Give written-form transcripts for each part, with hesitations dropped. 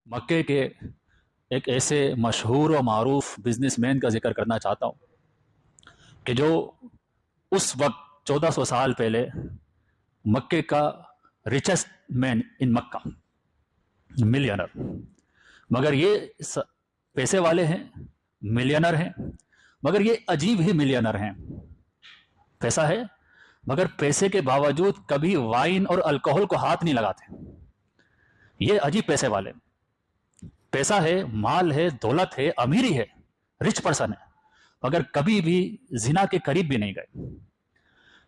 مکے کے ایک ایسے مشہور و معروف بزنس مین کا ذکر کرنا چاہتا ہوں کہ جو اس وقت 1400 سال پہلے مکے کا ریچسٹ مین ان مکہ، ملینر، مگر یہ پیسے والے ہیں، ملینر ہیں، مگر یہ عجیب ہی ملینر ہیں۔ پیسہ ہے مگر پیسے کے باوجود کبھی وائن اور الکوہل کو ہاتھ نہیں لگاتے۔ یہ عجیب پیسے والے، پیسہ ہے، مال ہے، دولت ہے، امیری ہے، رچ پرسن ہے، مگر کبھی بھی زنا کے قریب بھی نہیں گئے۔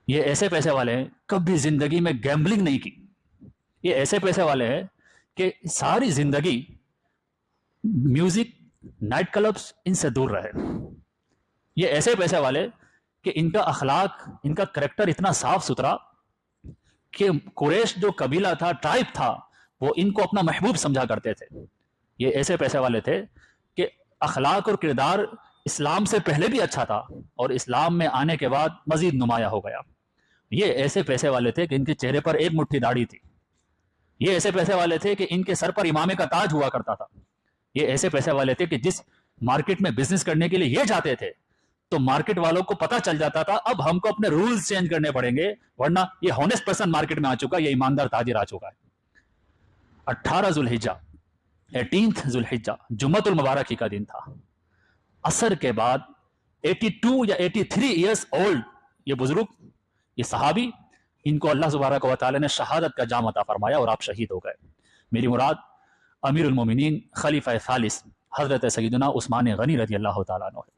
یہ ایسے پیسے والے ہیں کبھی زندگی میں گیمبلنگ نہیں کی۔ یہ ایسے پیسے والے ہیں کہ ساری زندگی میوزک، نائٹ کلبز ان سے دور رہے۔ یہ ایسے پیسے والے کہ ان کا اخلاق، ان کا کریکٹر اتنا صاف ستھرا کہ قریش جو قبیلہ تھا، ٹرائب تھا، وہ ان کو اپنا محبوب سمجھا کرتے تھے۔ یہ ایسے پیسے والے تھے کہ اخلاق اور کردار اسلام سے پہلے بھی اچھا تھا اور اسلام میں آنے کے بعد مزید نمایاں ہو گیا۔ یہ ایسے پیسے والے تھے کہ ان کے چہرے پر ایک مٹھی داڑھی تھی۔ یہ ایسے پیسے والے تھے کہ ان کے سر پر امامے کا تاج ہوا کرتا تھا۔ یہ ایسے پیسے والے تھے کہ جس مارکیٹ میں بزنس کرنے کے لیے یہ جاتے تھے تو مارکیٹ والوں کو پتا چل جاتا تھا اب ہم کو اپنے رولز چینج کرنے پڑیں گے، ورنہ یہ ہونیسٹ پرسن مارکیٹ میں آ چکا، یہ ایماندار تاجر آ چکا ہے۔ 18 ذوالحجہ، 18 ذوالحجہ جمعۃ المبارک کا دن تھا۔ عصر کے بعد 82 یا 83 ایئرس اولڈ یہ بزرگ، یہ صحابی، ان کو اللہ تبارک و تعالی نے شہادت کا جام عطا فرمایا اور آپ شہید ہو گئے۔ میری مراد امیر المومنین خلیفہ ثالث حضرت سیدنا عثمان غنی رضی اللہ تعالیٰ عنہ ہے۔